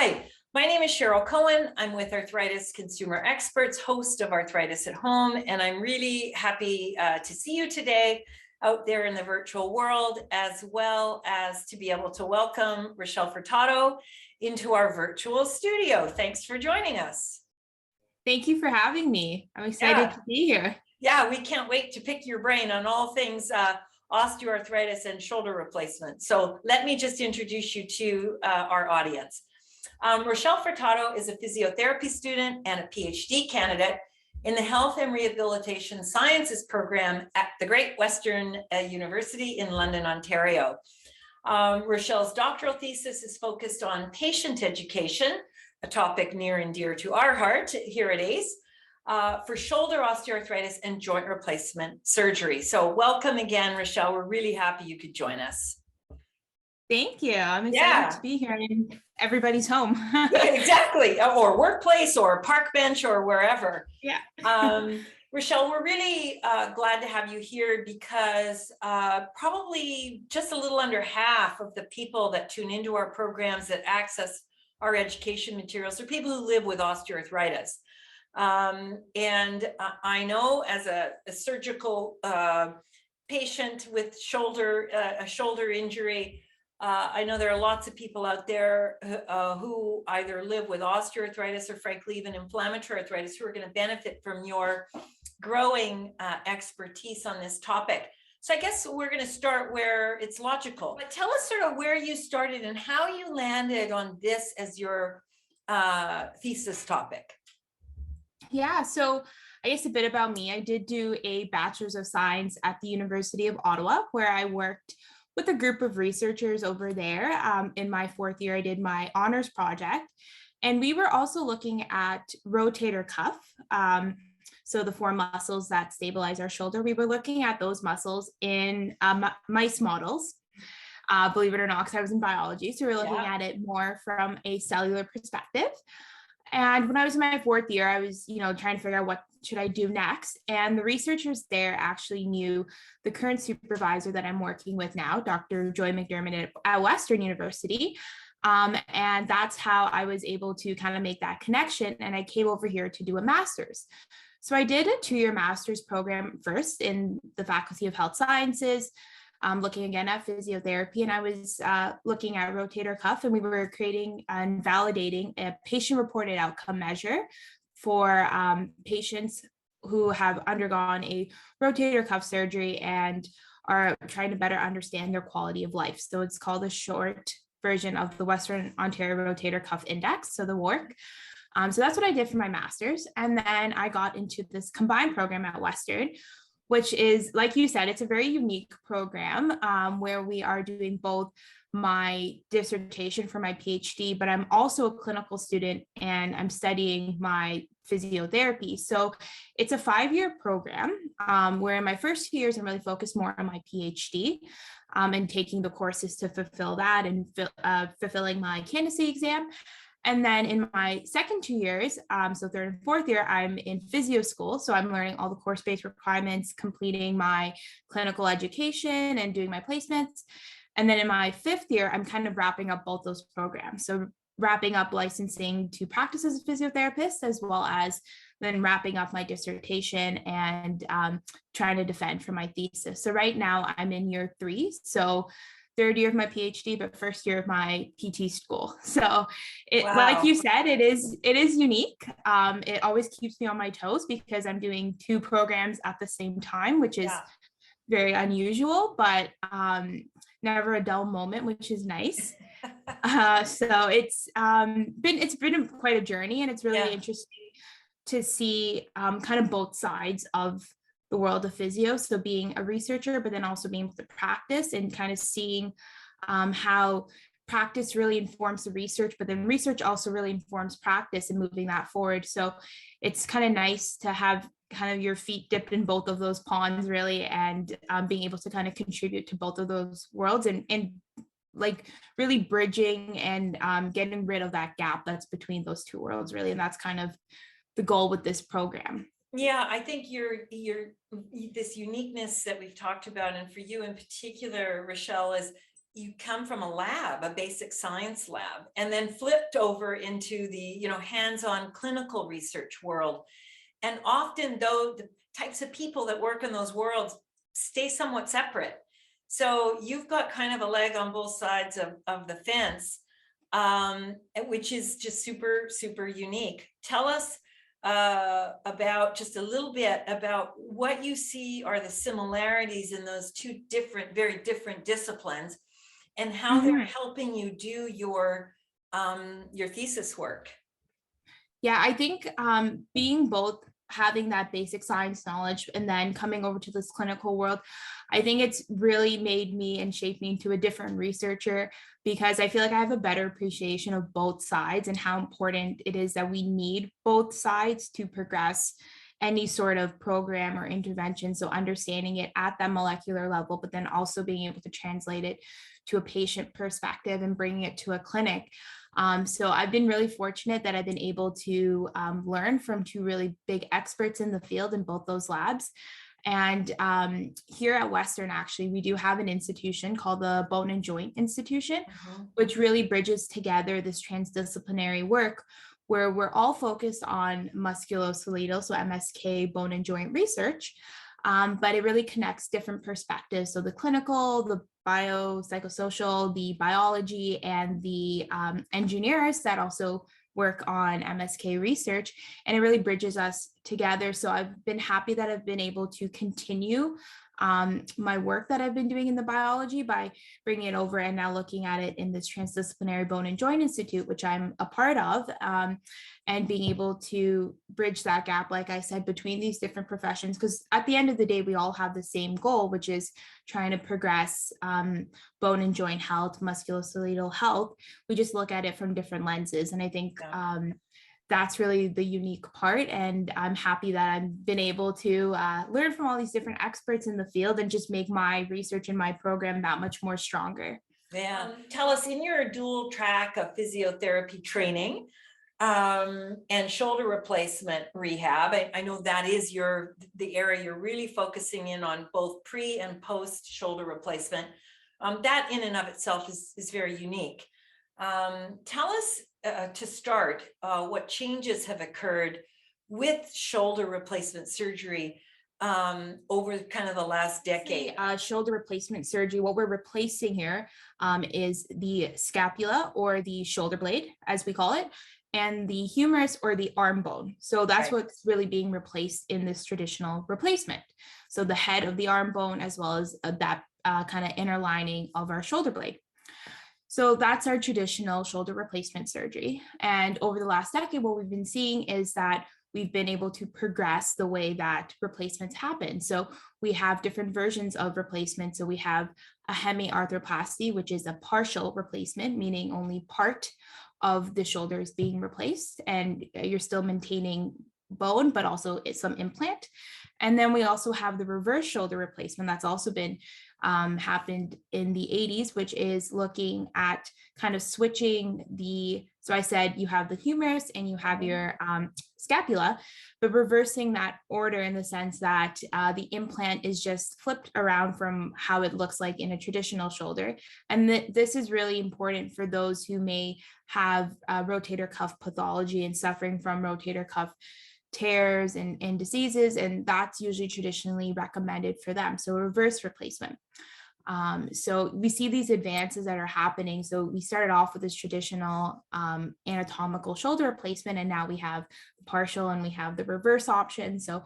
Hi, my name is Cheryl Cohen. I'm with Arthritis Consumer Experts, host of Arthritis at Home, and I'm really happy to see you today out there in the virtual world, as well as to be able to welcome Rochelle Furtado into our virtual studio. Thanks for joining us. Thank you for having me. I'm excited to be here. Yeah, we can't wait to pick your brain on all things osteoarthritis and shoulder replacement. So let me just introduce you to our audience. Rochelle Furtado is a physiotherapy student and a PhD candidate in the Health and Rehabilitation Sciences program at the Great Western University in London, Ontario. Rochelle's doctoral thesis is focused on patient education, a topic near and dear to our heart here at ACE, for shoulder osteoarthritis and joint replacement surgery. So welcome again, Rochelle. We're really happy you could join us. Thank you. I'm excited to be here in everybody's home. Yeah, exactly. Or workplace or park bench or wherever. Yeah. Rochelle, we're really glad to have you here because probably just a little under half of the people that tune into our programs that access our education materials are people who live with osteoarthritis. And I know as a surgical patient with a shoulder injury, I know there are lots of people out there who either live with osteoarthritis or frankly even inflammatory arthritis who are going to benefit from your growing expertise on this topic. So I guess we're going to start where it's logical. But tell us sort of where you started and how you landed on this as your thesis topic. Yeah, so I guess a bit about me. I did do a Bachelor's of Science at the University of Ottawa, where I worked with a group of researchers over there. In my fourth year, I did my honors project, and we were also looking at rotator cuff. So the four muscles that stabilize our shoulder, we were looking at those muscles in mice models, believe it or not, because I was in biology. So we were looking at it more from a cellular perspective. And when I was in my fourth year, I was, trying to figure out what should I do next. And the researchers there actually knew the current supervisor that I'm working with now, Dr. Joy McDermott at Western University. And that's how I was able to kind of make that connection. And I came over here to do a master's. So I did a 2-year master's program first in the Faculty of Health Sciences, looking again at physiotherapy, and I was looking at rotator cuff, and we were creating and validating a patient-reported outcome measure for patients who have undergone a rotator cuff surgery and are trying to better understand their quality of life. So it's called a short version of the Western Ontario Rotator Cuff Index, so the WORC. So that's what I did for my master's, and then I got into this combined program at Western, which is, like you said, it's a very unique program where we are doing both my dissertation for my PhD, but I'm also a clinical student and I'm studying my physiotherapy. So it's a 5-year program where in my first 2 years, I'm really focused more on my PhD and taking the courses to fulfill that and fulfilling my candidacy exam. And then in my second 2 years, so third and fourth year, I'm in physio school. So I'm learning all the course-based requirements, completing my clinical education and doing my placements. And then in my fifth year, I'm kind of wrapping up both those programs. So wrapping up licensing to practice as a physiotherapist, as well as then wrapping up my dissertation and trying to defend for my thesis. So right now I'm in year 3. So third year of my PhD, but first year of my PT school. So like you said, it is unique. It always keeps me on my toes because I'm doing 2 programs at the same time, which is very unusual, but never a dull moment, which is nice. So it's been quite a journey, and it's really interesting to see kind of both sides of the world of physio. So being a researcher, but then also being able to practice and kind of seeing how practice really informs the research, but then research also really informs practice and moving that forward. So it's kind of nice to have kind of your feet dipped in both of those ponds really, and being able to kind of contribute to both of those worlds and like really bridging and getting rid of that gap that's between those 2 worlds really. And that's kind of the goal with this program. Yeah, I think this uniqueness that we've talked about, and for you in particular, Rochelle, is you come from a lab, a basic science lab, and then flipped over into the, you know, hands-on clinical research world. And often though, the types of people that work in those worlds stay somewhat separate. So you've got kind of a leg on both sides of the fence, which is just super, super unique. Tell us about just a little bit about what you see are the similarities in those two different, very different disciplines, and how they're helping you do your thesis work. Yeah, I think being both having that basic science knowledge and then coming over to this clinical world, I think it's really made me and shaped me into a different researcher, because I feel like I have a better appreciation of both sides and how important it is that we need both sides to progress any sort of program or intervention. So understanding it at that molecular level, but then also being able to translate it to a patient perspective and bringing it to a clinic. So I've been really fortunate that I've been able to learn from two really big experts in the field in both those labs. And here at Western, actually, we do have an institution called the Bone and Joint Institution, which really bridges together this transdisciplinary work where we're all focused on musculoskeletal, so MSK, bone and joint research, but it really connects different perspectives. So the clinical, the biopsychosocial, the biology, and the engineers that also work on MSK research, and it really bridges us together. So I've been happy that I've been able to continue my work that I've been doing in the biology by bringing it over and now looking at it in this transdisciplinary bone and joint institute, which I'm a part of, and being able to bridge that gap, like I said, between these different professions, because at the end of the day, we all have the same goal, which is trying to progress bone and joint health, musculoskeletal health. We just look at it from different lenses. And I think that's really the unique part. And I'm happy that I've been able to learn from all these different experts in the field and just make my research and my program that much more stronger. Yeah. Tell us, in your dual track of physiotherapy training and shoulder replacement rehab, I know that is the area you're really focusing in on, both pre and post shoulder replacement. That in and of itself is very unique. Tell us to start, what changes have occurred with shoulder replacement surgery over kind of the last decade? Shoulder replacement surgery, what we're replacing here is the scapula, or the shoulder blade, as we call it, and the humerus, or the arm bone. So that's what's really being replaced in this traditional replacement. So the head of the arm bone, as well as that kind of inner lining of our shoulder blade. So that's our traditional shoulder replacement surgery. And over the last decade, what we've been seeing is that we've been able to progress the way that replacements happen. So we have different versions of replacement. So we have a hemiarthroplasty, which is a partial replacement, meaning only part of the shoulder is being replaced, and you're still maintaining bone, but also some implant. And then we also have the reverse shoulder replacement that's also been happened in the 80s, which is looking at kind of switching so I said you have the humerus and you have your scapula, but reversing that order in the sense that the implant is just flipped around from how it looks like in a traditional shoulder. And this is really important for those who may have rotator cuff pathology and suffering from rotator cuff tears and diseases, and that's usually traditionally recommended for them. So reverse replacement. So we see these advances that are happening. So we started off with this traditional anatomical shoulder replacement, and now we have the partial and we have the reverse option. So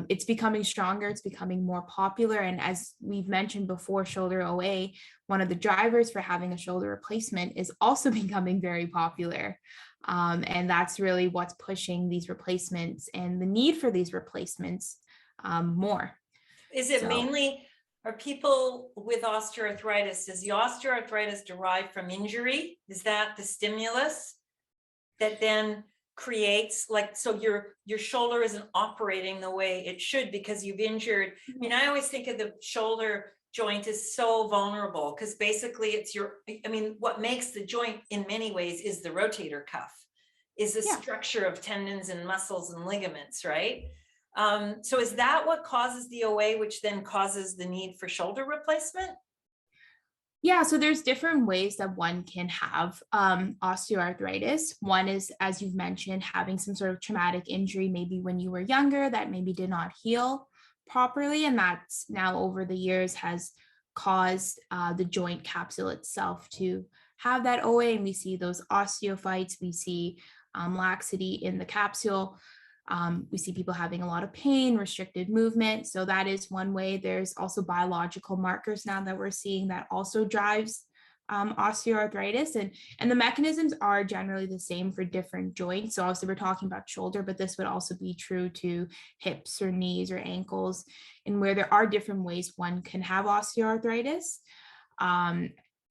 it's becoming stronger, it's becoming more popular. And as we've mentioned before, shoulder OA, one of the drivers for having a shoulder replacement, is also becoming very popular. And that's really what's pushing these replacements and the need for these replacements more. Is it mainly, are people with osteoarthritis, does the osteoarthritis derive from injury? Is that the stimulus that then creates, like, so your shoulder isn't operating the way it should because you've injured? I mean, I always think of the shoulder joint is so vulnerable because basically it's what makes the joint in many ways is the rotator cuff, is the structure of tendons and muscles and ligaments, right? So is that what causes the OA, which then causes the need for shoulder replacement? Yeah, so there's different ways that one can have osteoarthritis. One is, as you've mentioned, having some sort of traumatic injury, maybe when you were younger, that maybe did not heal properly. And that's now over the years has caused the joint capsule itself to have that OA. And we see those osteophytes, we see laxity in the capsule. We see people having a lot of pain, restricted movement. So that is one way. There's also biological markers now that we're seeing that also drives osteoarthritis. And the mechanisms are generally the same for different joints. So obviously we're talking about shoulder, but this would also be true to hips or knees or ankles, and where there are different ways one can have osteoarthritis.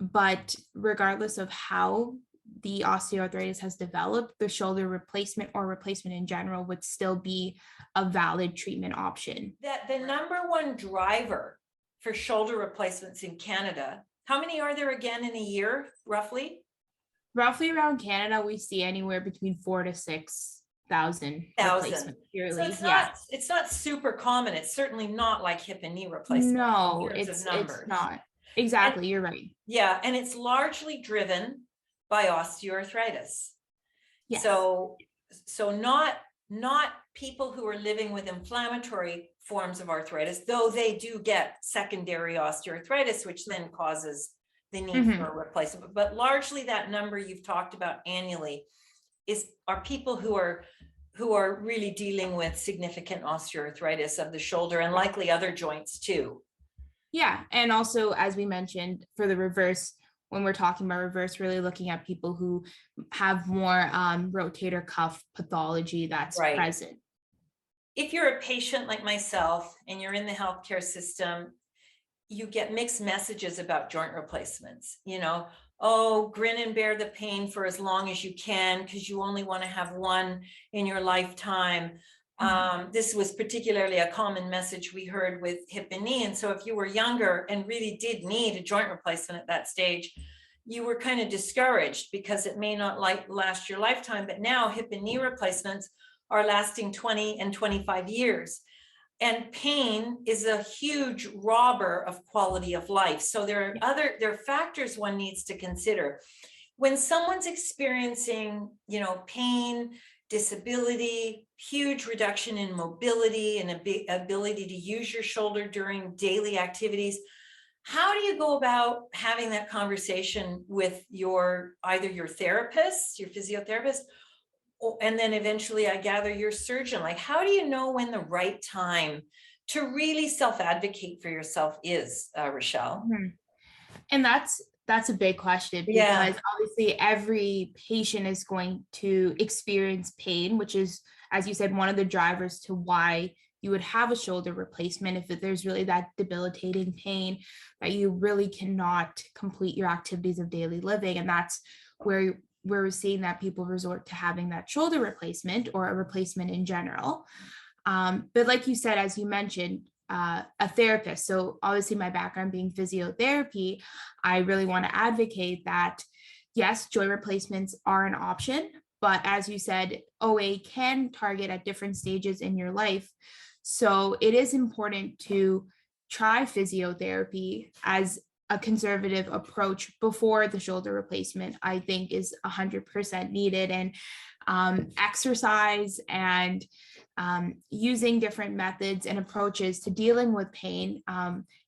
But regardless of how the osteoarthritis has developed, the shoulder replacement or replacement in general would still be a valid treatment option. That the number one driver for shoulder replacements in Canada, how many are there again in a year, roughly? Roughly around Canada, we see anywhere between 4,000 to 6,000 replacements yearly. So it's not super common. It's certainly not like hip and knee replacement. No, it's not. Exactly, you're right. Yeah, and it's largely driven by osteoarthritis. Yes. So not people who are living with inflammatory forms of arthritis, though they do get secondary osteoarthritis, which then causes the need for a replacement. But largely that number you've talked about annually are people who are really dealing with significant osteoarthritis of the shoulder and likely other joints too. Yeah, and also, as we mentioned, for the reverse, when we're talking about reverse, really looking at people who have more rotator cuff pathology that's present. If you're a patient like myself and you're in the healthcare system, you get mixed messages about joint replacements. Oh, grin and bear the pain for as long as you can because you only want to have one in your lifetime. This was particularly a common message we heard with hip and knee. And so if you were younger and really did need a joint replacement at that stage, you were kind of discouraged because it may not last your lifetime. But now hip and knee replacements are lasting 20 and 25 years. And pain is a huge robber of quality of life. So there are factors one needs to consider. When someone's experiencing, pain, disability, huge reduction in mobility and ability to use your shoulder during daily activities, how do you go about having that conversation with either your therapist, your physiotherapist, and then eventually I gather your surgeon? Like, how do you know when the right time to really self-advocate for yourself is, Rochelle? And that's a big question because obviously every patient is going to experience pain, which is, as you said, one of the drivers to why you would have a shoulder replacement. If there's really that debilitating pain that you really cannot complete your activities of daily living. And that's where we're seeing that people resort to having that shoulder replacement or a replacement in general. But like you said, as you mentioned, a therapist. So obviously my background being physiotherapy, I really want to advocate that, yes, joint replacements are an option, but as you said, OA can target at different stages in your life. So it is important to try physiotherapy as a conservative approach before the shoulder replacement, I think, is 100% needed. And exercise and using different methods and approaches to dealing with pain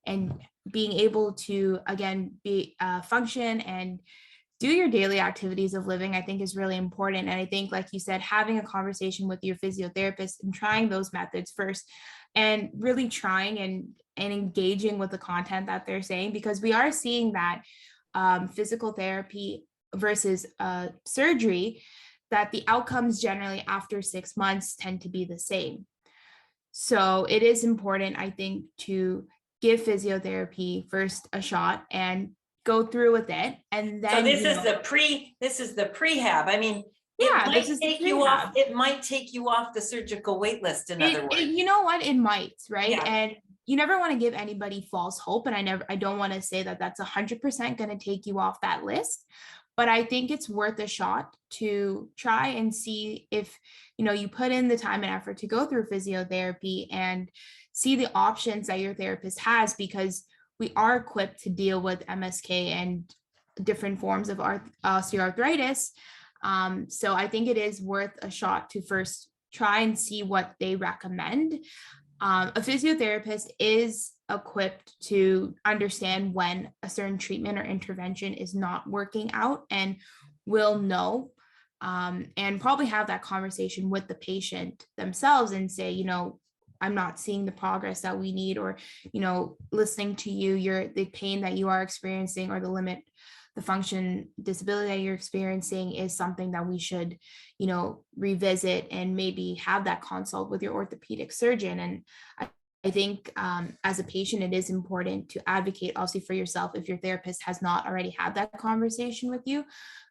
and being able to, again, function and do your daily activities of living, I think is really important. And I think, like you said, having a conversation with your physiotherapist and trying those methods first and really trying and engaging with the content that they're saying, because we are seeing that physical therapy versus surgery, that the outcomes generally after 6 months tend to be the same. So it is important, I think, to give physiotherapy first a shot and go through with it. And then this is the prehab. I mean, it might take you off the surgical wait list, in other words. You know what? It might, right? Yeah. And you never want to give anybody false hope. And I don't want to say that that's 100% going to take you off that list. But I think it's worth a shot to try and see if, you put in the time and effort to go through physiotherapy and see the options that your therapist has, because we are equipped to deal with MSK and different forms of osteoarthritis. So I think it is worth a shot to first try and see what they recommend. A physiotherapist is equipped to understand when a certain treatment or intervention is not working out and will know, and probably have that conversation with the patient themselves and say, I'm not seeing the progress that we need, or, listening to you, the pain that you are experiencing or the function disability that you're experiencing is something that we should, revisit and maybe have that consult with your orthopedic surgeon. And I think as a patient, it is important to advocate also for yourself if your therapist has not already had that conversation with you.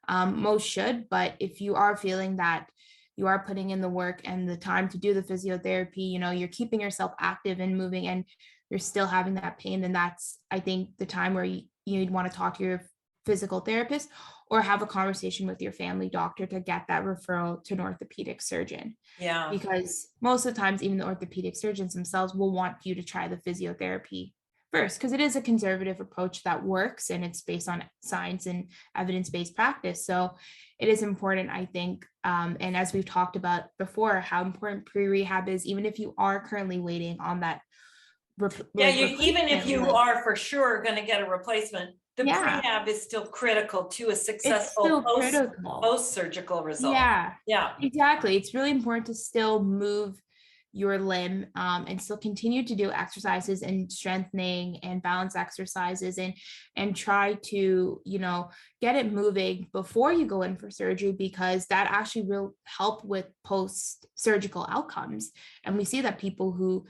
Most should, but if you are feeling that you are putting in the work and the time to do the physiotherapy, you're keeping yourself active and moving and you're still having that pain, then that's, I think, the time where you'd want to talk to your physical therapist or have a conversation with your family doctor to get that referral to an orthopedic surgeon. Yeah. Because most of the times, even the orthopedic surgeons themselves will want you to try the physiotherapy first, because it is a conservative approach that works and it's based on science and evidence-based practice. So it is important, I think, and as we've talked about before, how important pre-rehab is, even if you are currently waiting on that. Even if you are for sure going to get a replacement, the Yeah. prehab is still critical to a It's successful still critical. post-surgical result. Yeah, exactly. It's really important to still move your limb and still continue to do exercises and strengthening and balance exercises and try to, get it moving before you go in for surgery, because that actually will help with post-surgical outcomes. And we see that people who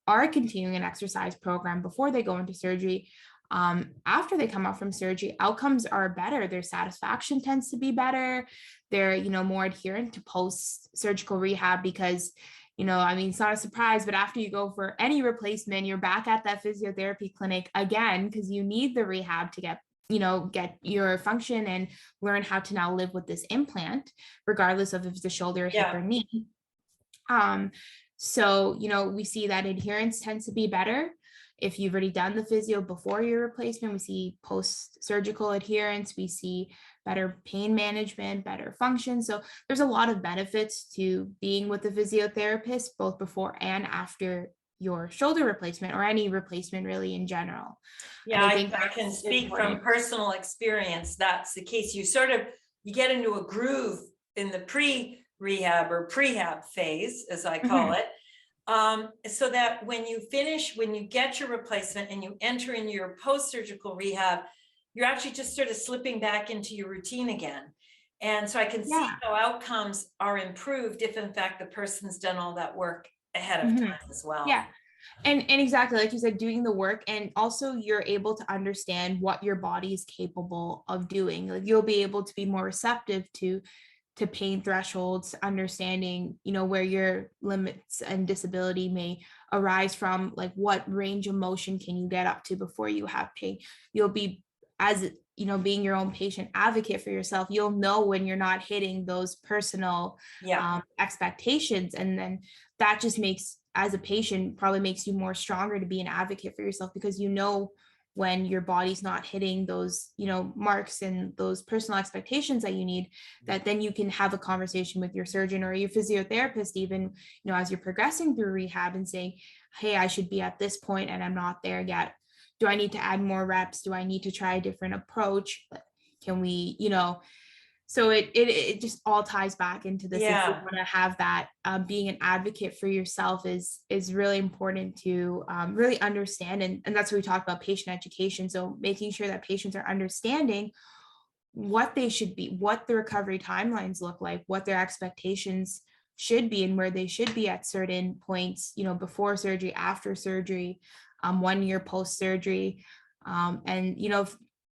are continuing an exercise program before they go into surgery, after they come out from surgery, outcomes are better. Their satisfaction tends to be better. They're, more adherent to post-surgical rehab because, it's not a surprise, but after you go for any replacement, you're back at that physiotherapy clinic again, because you need the rehab to get your function and learn how to now live with this implant, regardless of if it's a shoulder, hip, or knee. So, we see that adherence tends to be better. If you've already done the physio before your replacement, we see post-surgical adherence, we see better pain management, better function. So there's a lot of benefits to being with a physiotherapist, both before and after your shoulder replacement or any replacement really in general. Yeah, I can speak from personal experience. That's the case. You get into a groove in the pre-rehab or prehab phase, as I call it. So that when you get your replacement and you enter in your post-surgical rehab, you're actually just sort of slipping back into your routine again. And so I can see how outcomes are improved if in fact the person's done all that work ahead of time as well. Yeah. And exactly, like you said, doing the work, and also you're able to understand what your body is capable of doing. Like you'll be able to be more receptive to pain thresholds, understanding, where your limits and disability may arise from, like what range of motion can you get up to before you have pain. You'll be, as being your own patient advocate for yourself, you'll know when you're not hitting those personal expectations. And then that just makes, as a patient, probably makes you more stronger to be an advocate for yourself, because when your body's not hitting those, marks and those personal expectations that you need, that then you can have a conversation with your surgeon or your physiotherapist, even, as you're progressing through rehab, and saying, hey, I should be at this point and I'm not there yet. Do I need to add more reps? Do I need to try a different approach? Can we, so it just all ties back into this. If you want to have that, being an advocate for yourself is really important to really understand. And that's what we talked about, patient education. So making sure that patients are understanding what they should be, what the recovery timelines look like, what their expectations should be, and where they should be at certain points, before surgery, after surgery, 1 year post-surgery. And,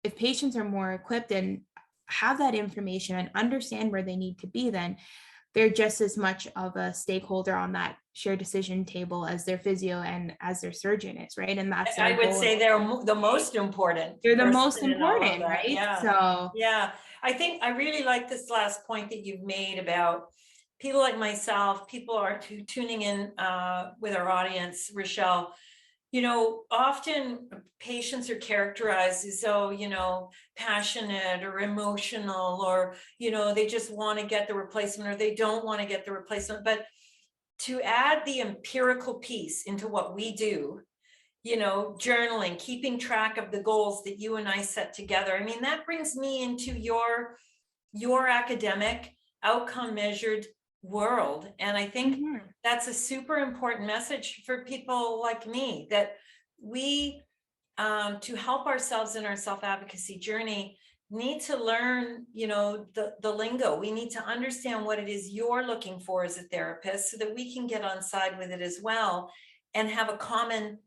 if patients are more equipped and have that information and understand where they need to be, then they're just as much of a stakeholder on that shared decision table as their physio and as their surgeon is, right? And that's, I would say they're the most important. They're the most important, right? So I think I really like this last point that you've made about people like myself, people are tuning in with our audience, Rochelle. Often patients are characterized as though, passionate or emotional, or, they just want to get the replacement or they don't want to get the replacement. But to add the empirical piece into what we do, journaling, keeping track of the goals that you and I set together. I mean, that brings me into your academic outcome measured world. And I think that's a super important message for people like me, that we, to help ourselves in our self-advocacy journey, need to learn, the lingo. We need to understand what it is you're looking for as a therapist so that we can get on side with it as well and have a common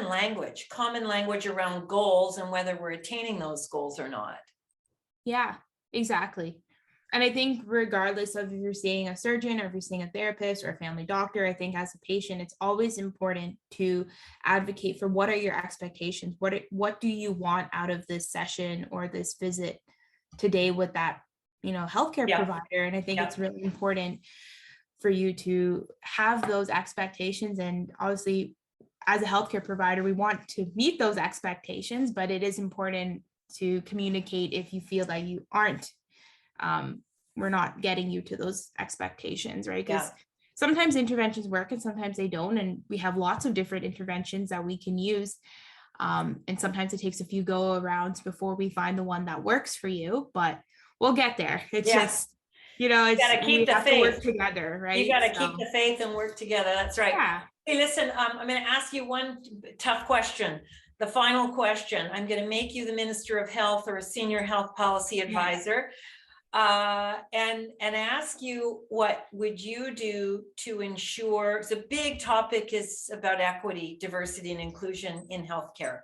language around goals and whether we're attaining those goals or not. Yeah, exactly. And I think regardless of if you're seeing a surgeon or if you're seeing a therapist or a family doctor, I think as a patient, it's always important to advocate for what are your expectations? What do you want out of this session or this visit today with that, healthcare provider? And I think it's really important for you to have those expectations. And obviously, as a healthcare provider, we want to meet those expectations, but it is important to communicate if you feel that you aren't, we're not getting you to those expectations, right? Because sometimes interventions work and sometimes they don't. And we have lots of different interventions that we can use. And sometimes it takes a few go arounds before we find the one that works for you, but we'll get there. It's just, it's, we have to work together, right? You got to keep the faith and work together. That's right. Yeah. Hey, listen, I'm going to ask you one tough question. The final question. I'm going to make you the Minister of Health or a senior health policy advisor, and ask you, what would you do to ensure? The big topic is about equity, diversity, and inclusion in healthcare.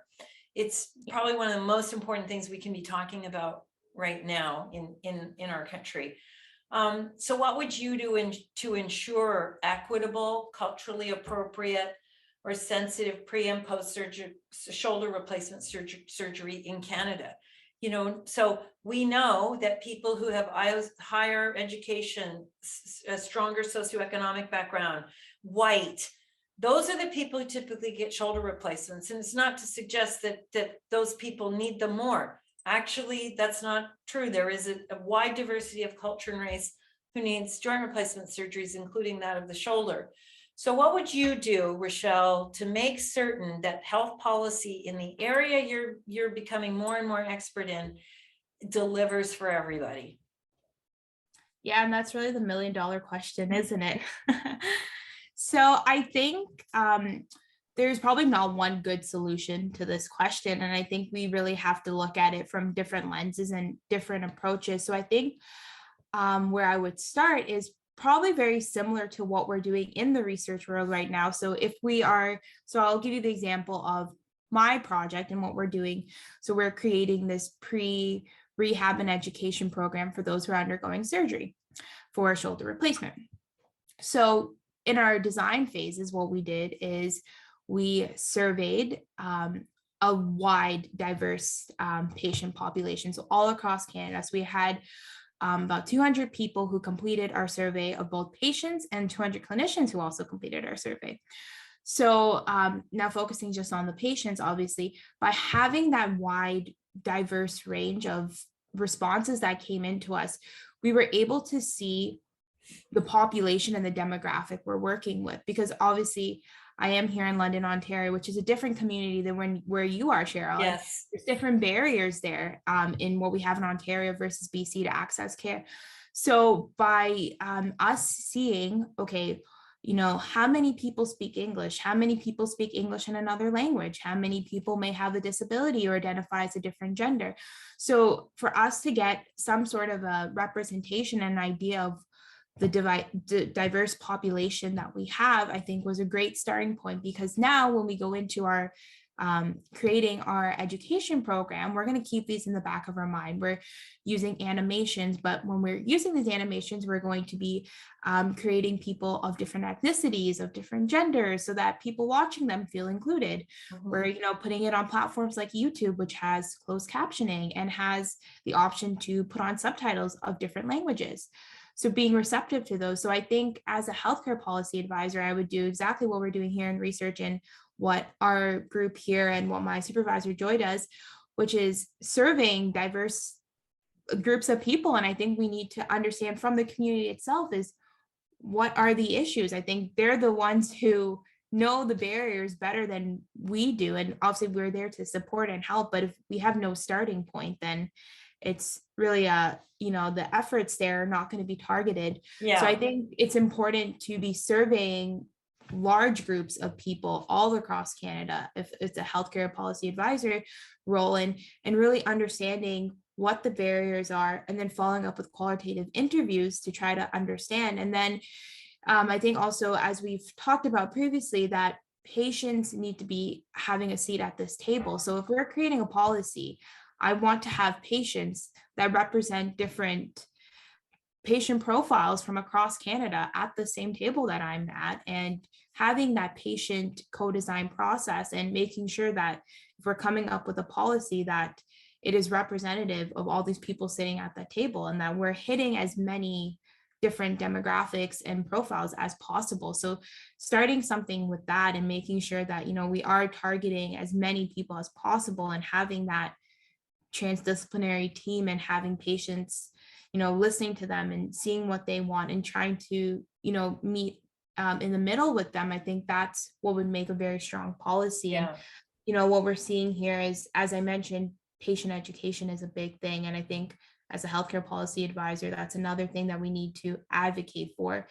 It's probably one of the most important things we can be talking about right now in our country. So what would you do to ensure equitable, culturally appropriate, or sensitive pre and post shoulder replacement surgery in Canada? So we know that people who have higher education, a stronger socioeconomic background, white, those are the people who typically get shoulder replacements. And it's not to suggest that those people need them more. Actually, that's not true. There is a wide diversity of culture and race who needs joint replacement surgeries, including that of the shoulder. So what would you do, Rochelle, to make certain that health policy in the area you're becoming more and more expert in delivers for everybody? Yeah, and that's really the $1 million question, isn't it? So I think there's probably not one good solution to this question. And I think we really have to look at it from different lenses and different approaches. So I think where I would start is probably very similar to what we're doing in the research world right now. So I'll give you the example of my project and what we're doing. So we're creating this pre-rehab and education program for those who are undergoing surgery for a shoulder replacement. So in our design phases, what we did is we surveyed a wide, diverse patient population, so all across Canada. So we had about 200 people who completed our survey of both patients and 200 clinicians who also completed our survey. So now focusing just on the patients, obviously, by having that wide, diverse range of responses that came into us, we were able to see the population and the demographic we're working with, because obviously I am here in London, Ontario, which is a different community than where you are, Cheryl. Yes. There's different barriers there in what we have in Ontario versus BC to access care. So by us seeing, okay, how many people speak English? How many people speak English in another language? How many people may have a disability or identify as a different gender? So for us to get some sort of a representation and idea of the diverse population that we have, I think was a great starting point, because now when we go into our creating our education program, we're going to keep these in the back of our mind. We're using animations, but when we're using these animations, we're going to be creating people of different ethnicities, of different genders, so that people watching them feel included. Mm-hmm. We're, putting it on platforms like YouTube, which has closed captioning and has the option to put on subtitles of different languages. So being receptive to those. So I think as a healthcare policy advisor, I would do exactly what we're doing here in research and what our group here and what my supervisor Joy does, which is serving diverse groups of people. And I think we need to understand from the community itself is what are the issues. I think they're the ones who know the barriers better than we do. And obviously we're there to support and help, but if we have no starting point, then it's really the efforts there are not going to be targeted. Yeah. So I think it's important to be surveying large groups of people all across Canada if it's a healthcare policy advisor role, and really understanding what the barriers are, and then following up with qualitative interviews to try to understand. And then I think also, as we've talked about previously, that patients need to be having a seat at this table. So if we're creating a policy, I want to have patients that represent different patient profiles from across Canada at the same table that I'm at, and having that patient co-design process and making sure that if we're coming up with a policy that it is representative of all these people sitting at that table, and that we're hitting as many different demographics and profiles as possible. So starting something with that and making sure that, we are targeting as many people as possible, and having that transdisciplinary team and having patients, listening to them and seeing what they want and trying to, meet in the middle with them. I think that's what would make a very strong policy. Yeah. And, what we're seeing here is, as I mentioned, patient education is a big thing. And I think as a healthcare policy advisor, that's another thing that we need to advocate for.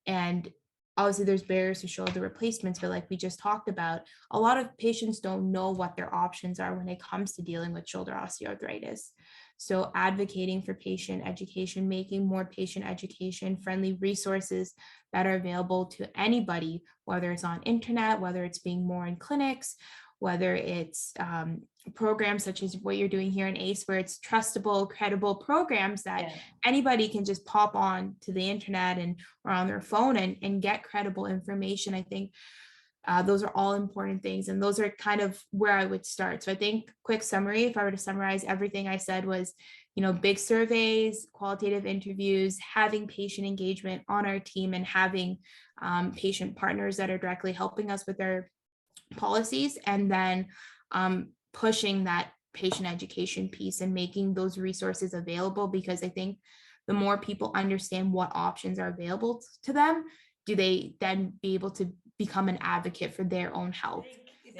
And obviously there's barriers to shoulder replacements, but like we just talked about, a lot of patients don't know what their options are when it comes to dealing with shoulder osteoarthritis. So advocating for patient education, making more patient education friendly resources that are available to anybody, whether it's on internet, whether it's being more in clinics, whether it's programs such as what you're doing here in ACE, where it's trustable, credible programs that anybody can just pop on to the internet and or on their phone and get credible information. I think those are all important things. And those are kind of where I would start. So I think quick summary, if I were to summarize everything I said, was, big surveys, qualitative interviews, having patient engagement on our team, and having patient partners that are directly helping us with their policies, and then pushing that patient education piece and making those resources available, because I think the more people understand what options are available to them, do they then be able to become an advocate for their own health.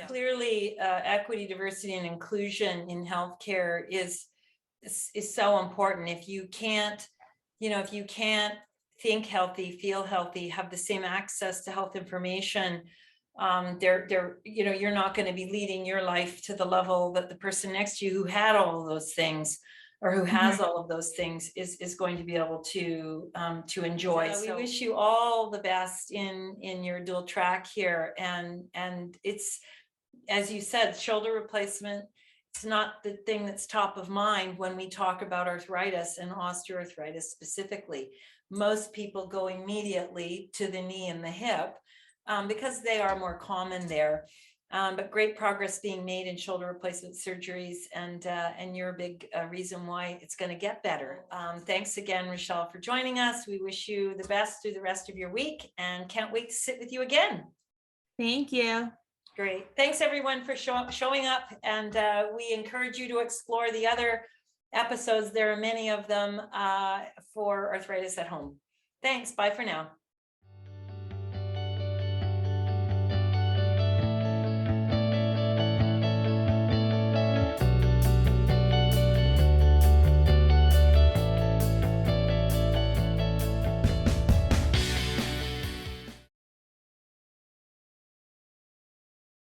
Clearly, equity, diversity, and inclusion in healthcare is so important. If you can't, think healthy, feel healthy, have the same access to health information, you're not going to be leading your life to the level that the person next to you who had all of those things, or who has all of those things, is going to be able to enjoy. So we wish you all the best in your dual track here. And it's, as you said, shoulder replacement, it's not the thing that's top of mind when we talk about arthritis and osteoarthritis specifically. Most people go immediately to the knee and the hip, because they are more common there. But great progress being made in shoulder replacement surgeries, and you're a big reason why it's going to get better. Thanks again, Rochelle, for joining us. We wish you the best through the rest of your week, and can't wait to sit with you again. Thank you. Great. Thanks everyone for showing up, and we encourage you to explore the other episodes. There are many of them for Arthritis at Home. Thanks. Bye for now.